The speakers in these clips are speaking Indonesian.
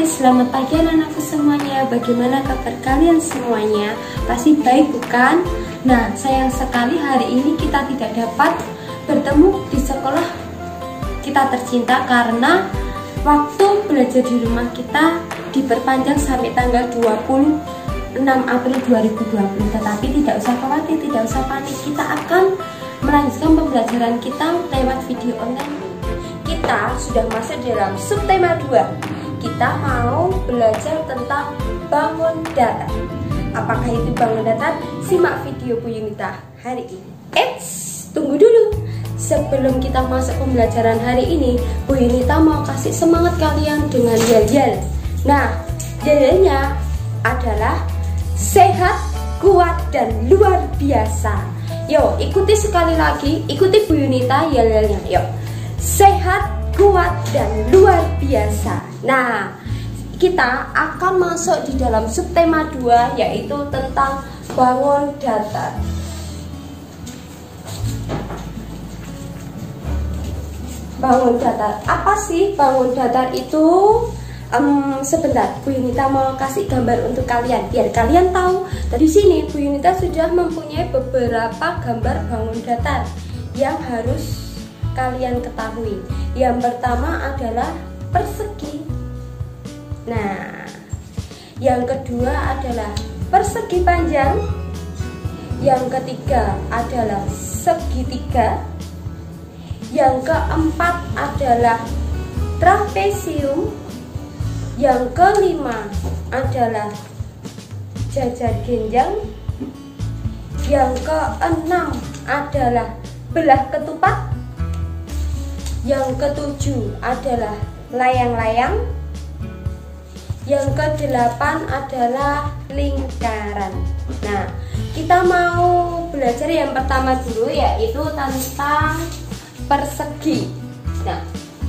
selamat pagi anak-anakku semuanya. Bagaimana kabar kalian semuanya? Pasti baik bukan? Nah, sayang sekali hari ini kita tidak dapat bertemu di sekolah kita tercinta karena waktu belajar di rumah kita diperpanjang sampai tanggal 26 April 2020. Tetapi tidak usah khawatir, tidak usah panik. Kita akan melanjutkan pembelajaran kita lewat video online. Kita sudah masuk dalam subtema 2. Kita mau belajar tentang bangun datar. Apakah itu bangun datar? Simak video Bu Yunita hari ini. Eits, tunggu dulu. Sebelum kita masuk pembelajaran hari ini, Bu Yunita mau kasih semangat kalian dengan yel-yel. Nah, yel-yelnya adalah sehat, kuat, dan luar biasa. Yo, ikuti sekali lagi, ikuti Bu Yunita yel-yelnya. Yo, sehat, kuat, dan luar biasa. Nah, kita akan masuk di dalam subtema 2, yaitu tentang bangun datar. Bangun datar, apa sih bangun datar itu? Sebentar, Bu Yunita mau kasih gambar untuk kalian biar kalian tahu. Di sini Bu Yunita sudah mempunyai beberapa gambar bangun datar yang harus kalian ketahui. Yang pertama adalah persegi. Nah, yang kedua adalah persegi panjang. Yang ketiga adalah segitiga. Yang keempat adalah trapesium. Yang kelima adalah jajar genjang. Yang keenam adalah belah ketupat. Yang ketujuh adalah layang-layang. Yang kedelapan adalah lingkaran. Nah, kita mau belajar yang pertama dulu, yaitu tentang persegi. Nah,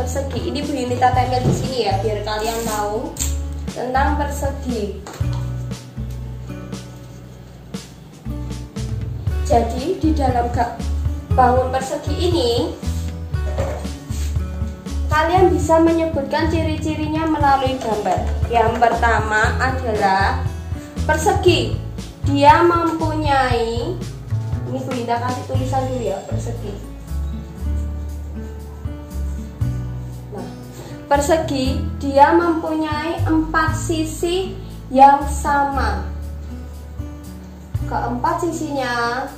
persegi ini Bu Yunita tempel di sini ya, biar kalian tahu tentang persegi. Jadi di dalam bangun persegi ini kalian bisa menyebutkan ciri-cirinya melalui gambar. Yang pertama adalah persegi. Dia mempunyai, ini Bu Yunita kasih tulisan dulu ya, persegi. Nah, persegi dia mempunyai 4 sisi yang sama. Keempat sisinya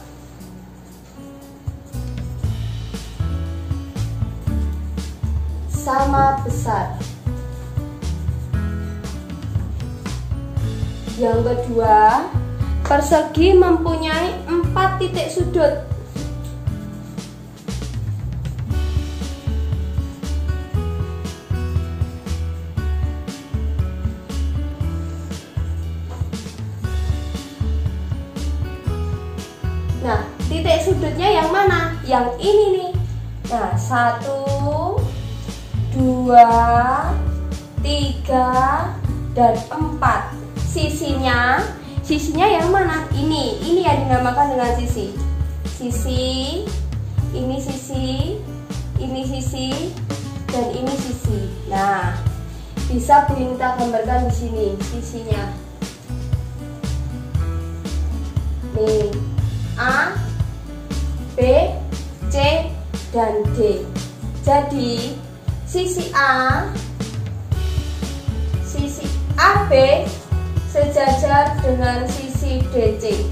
sama besar. Yang kedua, persegi mempunyai 4 titik sudut. Nah, titik sudutnya yang mana? Yang ini nih. Nah, 1, 2, 3, dan 4. Sisinya yang mana? Ini yang dinamakan dengan sisi. Ini sisi, dan ini sisi. Nah, bisa Bu Yunita gambarkan di sini sisinya. Nih, A, B, C, dan D. Jadi sisi AB sejajar dengan sisi DC.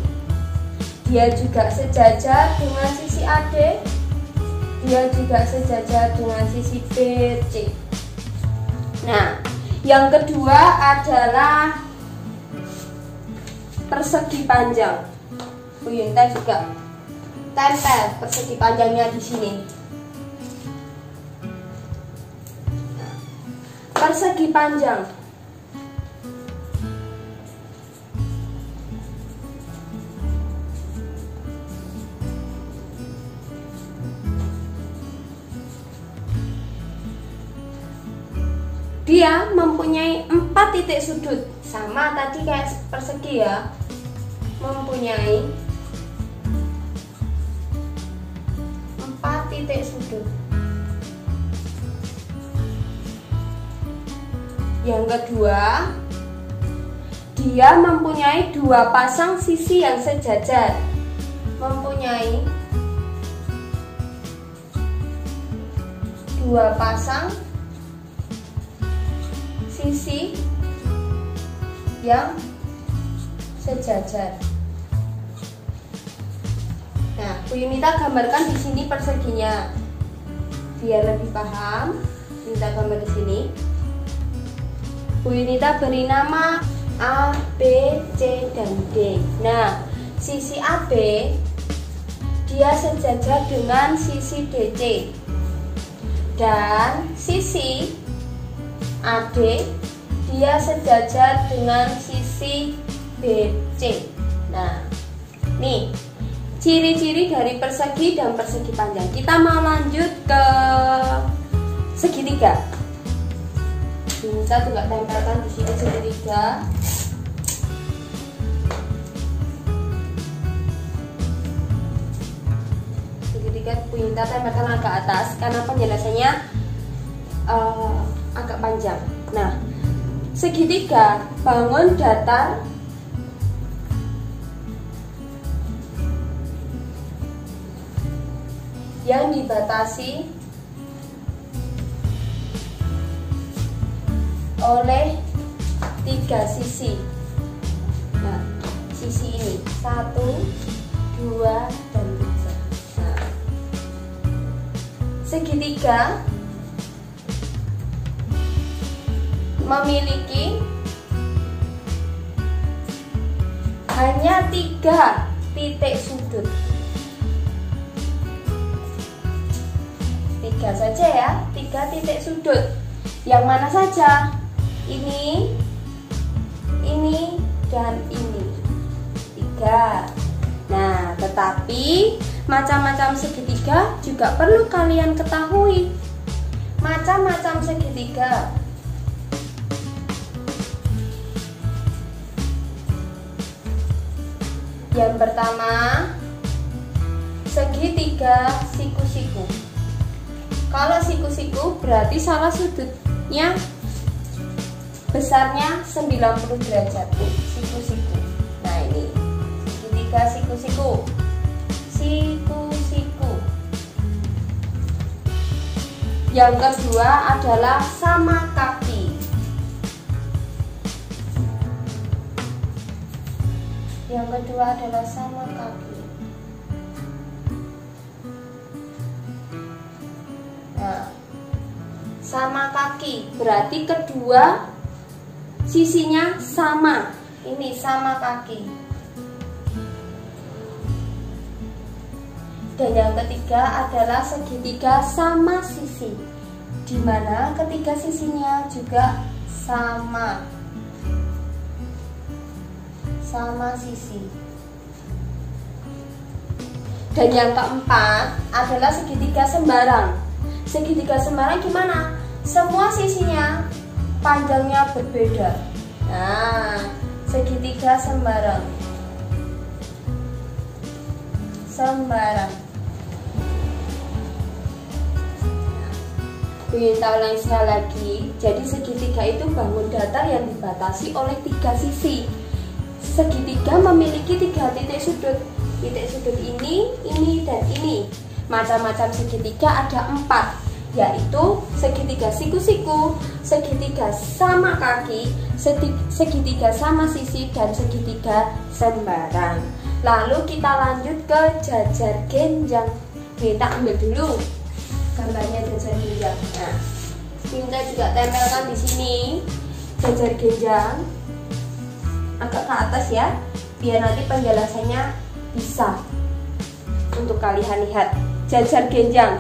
Dia juga sejajar dengan sisi AD. Dia juga sejajar dengan sisi BC. Nah, yang kedua adalah persegi panjang. Bu Yunita juga tempel persegi panjangnya di sini. Persegi panjang. Dia mempunyai 4 titik sudut. Sama tadi kayak persegi ya. Mempunyai 4 titik sudut. Yang kedua, dia mempunyai dua pasang sisi yang sejajar. Mempunyai dua pasang sisi yang sejajar. Nah, Bu Yunita gambarkan di sini perseginya. Biar lebih paham, Yunita gambar di sini. Bu Yunita beri nama A, B, C, dan D. Nah, sisi AB dia sejajar dengan sisi DC. Dan sisi AD dia sejajar dengan sisi BC. Nah, nih ciri-ciri dari persegi dan persegi panjang. Kita mau lanjut ke segitiga. Kita juga tempelkan di sini segitiga. Segitiga kita tempelkan agak atas karena penjelasannya agak panjang. Nah, segitiga bangun datar yang dibatasi oleh tiga sisi. Nah, sisi ini 1, 2, dan 3. Nah, segitiga memiliki hanya 3 titik sudut. 3 saja ya, 3 titik sudut. Yang mana saja? Ini, dan ini. 3. Nah, tetapi macam-macam segitiga juga perlu kalian ketahui. Macam-macam segitiga. Yang pertama, segitiga siku-siku. Kalau siku-siku berarti salah sudutnya besarnya 90 derajat. Siku-siku. Nah, ini segitiga siku-siku. Siku-siku. Yang kedua adalah sama kaki. Yang kedua adalah sama kaki. Nah, sama kaki berarti kedua sisinya sama. Ini sama kaki. Dan yang ketiga adalah segitiga sama sisi, di mana ketiga sisinya juga sama sisi. Dan yang keempat adalah segitiga sembarang. Segitiga sembarang gimana? Semua sisinya panjangnya berbeda. Nah, segitiga sembarang. Ingin tahu lain sekali lagi. Jadi segitiga itu bangun datar yang dibatasi oleh 3 sisi. Segitiga memiliki 3 titik sudut. Titik sudut ini, dan ini. Macam-macam segitiga ada 4, yaitu segitiga siku-siku, segitiga sama kaki, segitiga sama sisi, dan segitiga sembarang. Lalu kita lanjut ke jajar genjang. Kita ambil dulu gambarnya jajar genjang. Nah, kita juga tempelkan di sini jajar genjang agak ke atas ya, biar nanti penjelasannya bisa untuk kalian lihat. Jajar genjang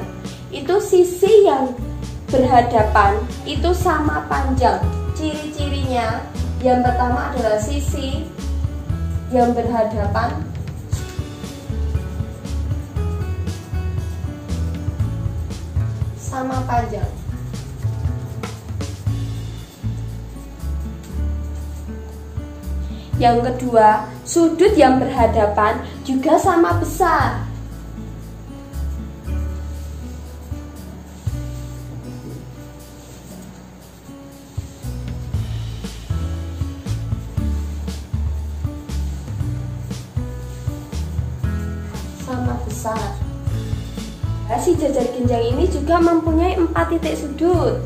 itu sisi yang berhadapan itu sama panjang. Ciri-cirinya yang pertama adalah sisi yang berhadapan sama panjang. Yang kedua, sudut yang berhadapan juga sama besar. besar. Nah, si jajar genjang ini juga mempunyai 4 titik sudut.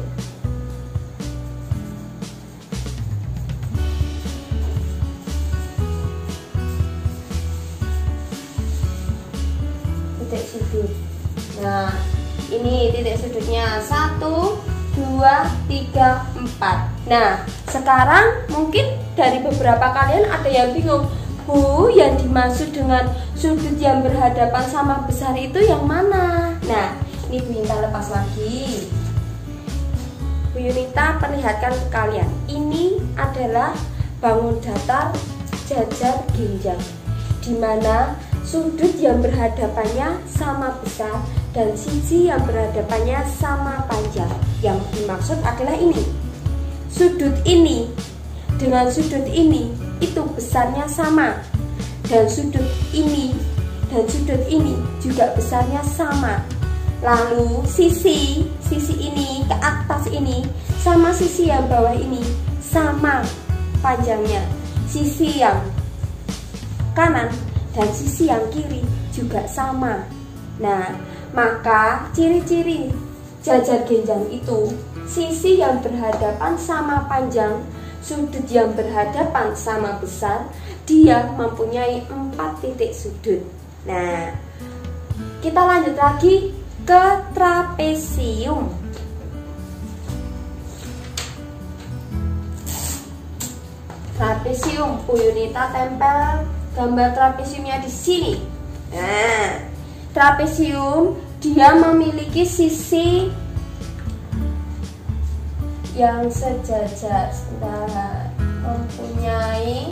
Titik sudut. Nah, ini titik sudutnya 1, 2, 3, 4. Nah, sekarang mungkin dari beberapa kalian ada yang bingung, Bu, yang dimaksud dengan sudut yang berhadapan sama besar itu yang mana? Nah, ini Bu Yunita lepas lagi. Bu Yunita perlihatkan ke kalian. Ini adalah bangun datar jajar genjang, di mana sudut yang berhadapannya sama besar dan sisi yang berhadapannya sama panjang. Yang dimaksud adalah ini. Sudut ini dengan sudut ini itu besarnya sama, dan sudut ini dan sudut ini juga besarnya sama. Lalu sisi ini ke atas ini sama sisi yang bawah ini sama panjangnya. Sisi yang kanan dan sisi yang kiri juga sama. Nah, maka ciri-ciri jajar genjang itu sisi yang berhadapan sama panjang, sudut yang berhadapan sama besar, dia mempunyai 4 titik sudut. Nah, kita lanjut lagi ke trapesium. Trapesium, Bu Yunita tempel gambar trapesiumnya di sini. Nah, trapesium dia memiliki sisi yang sejajar, mempunyai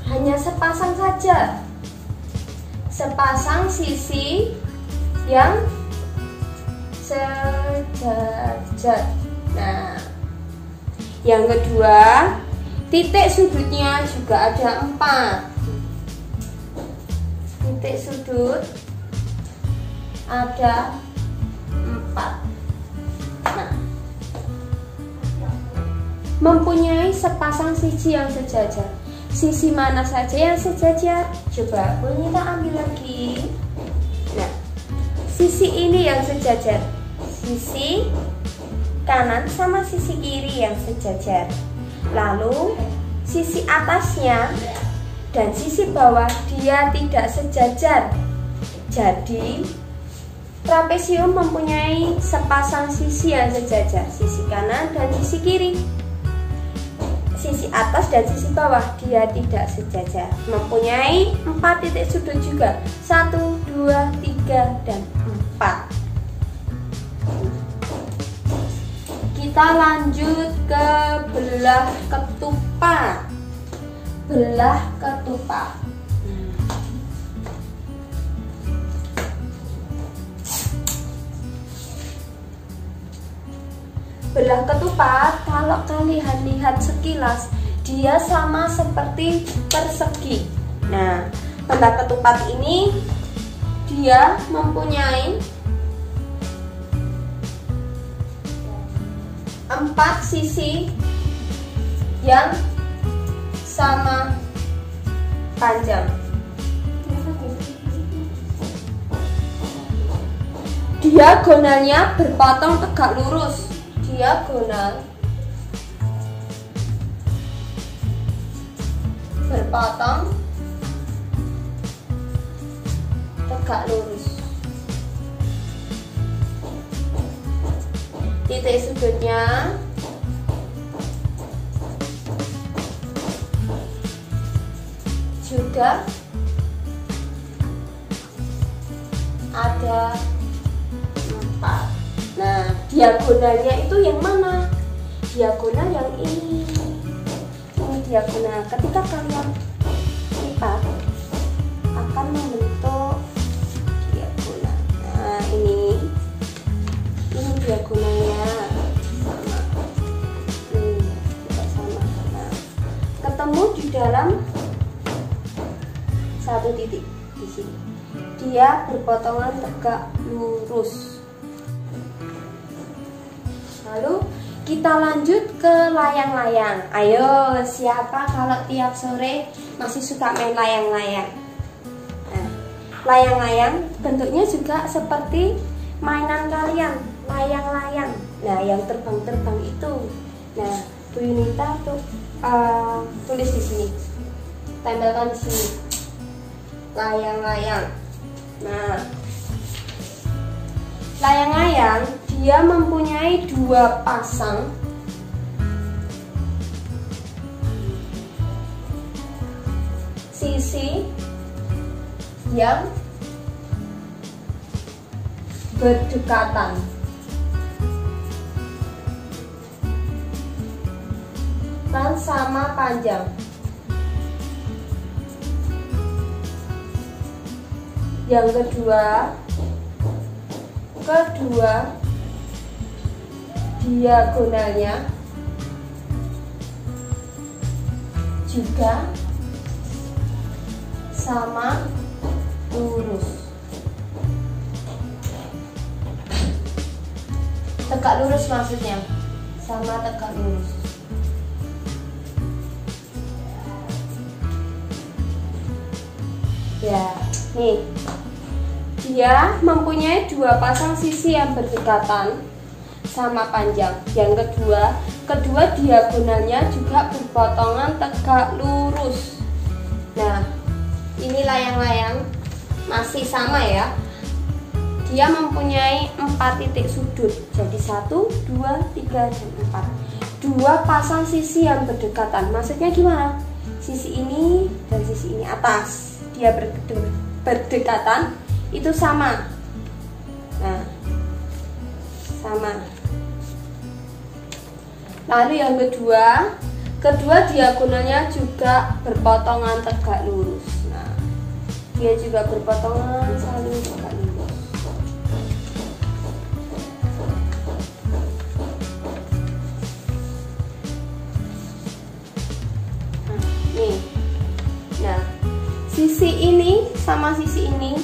hanya sepasang saja, sepasang sisi yang sejajar. Nah, yang kedua, titik sudutnya juga ada 4 titik sudut, ada 4. Nah, mempunyai sepasang sisi yang sejajar. Sisi mana saja yang sejajar? Coba Bu Yunita ambil lagi. Nah, sisi ini yang sejajar, sisi kanan sama sisi kiri yang sejajar. Lalu sisi atasnya dan sisi bawah dia tidak sejajar. Jadi trapesium mempunyai sepasang sisi yang sejajar, sisi kanan dan sisi kiri. Sisi atas dan sisi bawah dia tidak sejajar. Mempunyai 4 titik sudut juga, 1, 2, 3, dan 4. Kita lanjut ke belah ketupat. Belah ketupat. Belah ketupat, kalau kalian lihat sekilas, dia sama seperti persegi. Nah, belah ketupat ini dia mempunyai 4 sisi yang sama panjang. Diagonalnya berpotong tegak lurus. Diagonal berpotong tegak lurus. Titik sudutnya juga ada 4. Nah, diagonalnya itu yang mana? Diagonal yang ini. Ini diagonal. Ketika kalian lipat akan membentuk diagonal. Nah, ini diagonalnya sama. Juga sama. Nah, ketemu di dalam satu titik di sini. Dia berpotongan tegak lurus. Lalu kita lanjut ke layang-layang. Ayo, siapa kalau tiap sore masih suka main layang-layang? Nah, layang-layang bentuknya juga seperti mainan kalian, layang-layang. Nah, yang terbang-terbang itu. Nah, Bu Yunita tuh tulis di sini, tempelkan di sini, layang-layang. Nah, layang-layang dia mempunyai 2 pasang sisi yang berdekatan. Dan sama panjang. Yang kedua diagonalnya juga sama lurus. Tegak lurus maksudnya, sama tegak lurus. Ya, nih. Dia mempunyai 2 pasang sisi yang berdekatan sama panjang. Yang kedua diagonalnya juga berpotongan tegak lurus. Nah, ini layang-layang masih sama ya. Dia mempunyai 4 titik sudut. Jadi 1, 2, 3, dan 4. 2 pasang sisi yang berdekatan. Maksudnya gimana? Sisi ini dan sisi ini atas. Dia berdekatan itu sama. Nah, sama. Lalu yang kedua diagonalnya juga berpotongan tegak lurus. Nah, dia juga berpotongan saling tegak lurus. Nah, nih. Nah, sisi ini sama sisi ini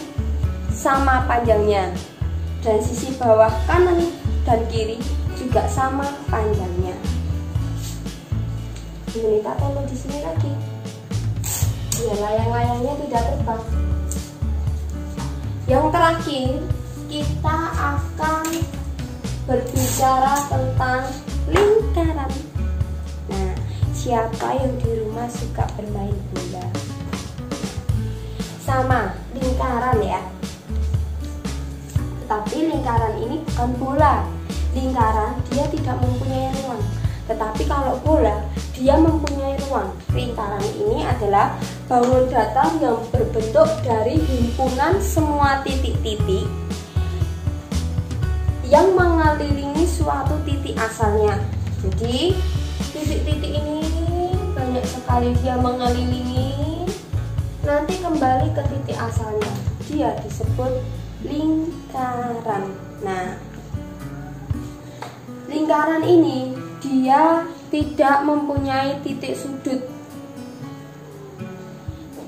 sama panjangnya, dan sisi bawah kanan dan kiri juga sama panjangnya. Yunita taruh di sini lagi. Ya, layang-layangnya tidak terbang. Yang terakhir kita akan berbicara tentang lingkaran. Nah, siapa yang di rumah suka bermain bola? Sama, lingkaran ya. Tetapi lingkaran ini bukan bola. Lingkaran dia tidak mempunyai ruang. Tetapi kalau bola dia mempunyai ruang. Lingkaran ini adalah bangun datar yang berbentuk dari himpunan semua titik-titik yang mengelilingi suatu titik asalnya. Jadi titik-titik ini banyak sekali dia mengelilingi, nanti kembali ke titik asalnya. Dia disebut lingkaran. Nah, lingkaran ini dia tidak mempunyai titik sudut.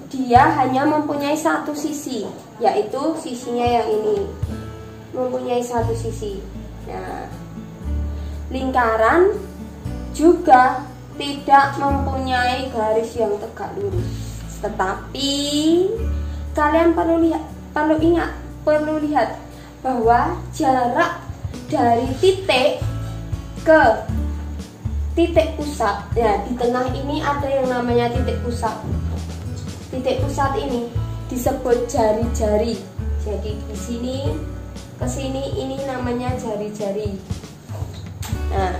Dia hanya mempunyai 1 sisi, yaitu sisinya yang ini. Mempunyai 1 sisi. Nah, lingkaran juga tidak mempunyai garis yang tegak lurus. Tetapi kalian perlu lihat bahwa jarak dari titik ke titik pusat, ya di tengah ini ada yang namanya titik pusat. Titik pusat ini disebut jari-jari. Jadi di sini ke sini ini namanya jari-jari. Nah,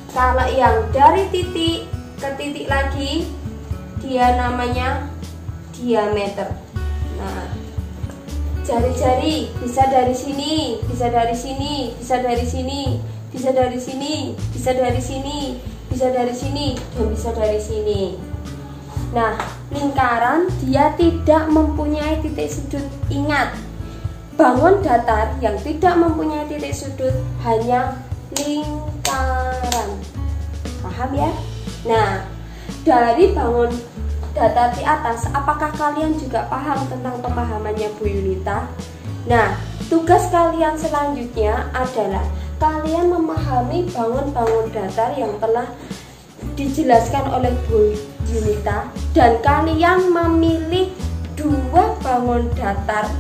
kalau yang dari titik ke titik lagi dia namanya diameter. Nah, jari-jari bisa dari sini, bisa dari sini, bisa dari sini, bisa dari sini, bisa dari sini, bisa dari sini, dan bisa dari sini. Nah, lingkaran dia tidak mempunyai titik sudut. Ingat, bangun datar yang tidak mempunyai titik sudut hanya lingkaran. Paham ya? Nah, dari bangun datar di atas, apakah kalian juga paham tentang pemahamannya Bu Yunita? Nah, tugas kalian selanjutnya adalah kalian memahami bangun-bangun datar yang telah dijelaskan oleh Bu Yunita, dan kalian memilih 2 bangun datar,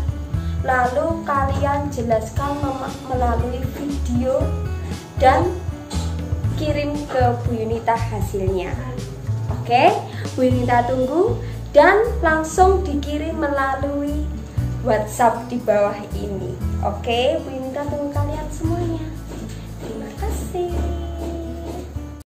lalu kalian jelaskan melalui video dan kirim ke Bu Yunita hasilnya. Oke, Bu Yunita tunggu, dan langsung dikirim melalui WhatsApp di bawah ini. Oke, Bu Yunita tunggu kalian semuanya.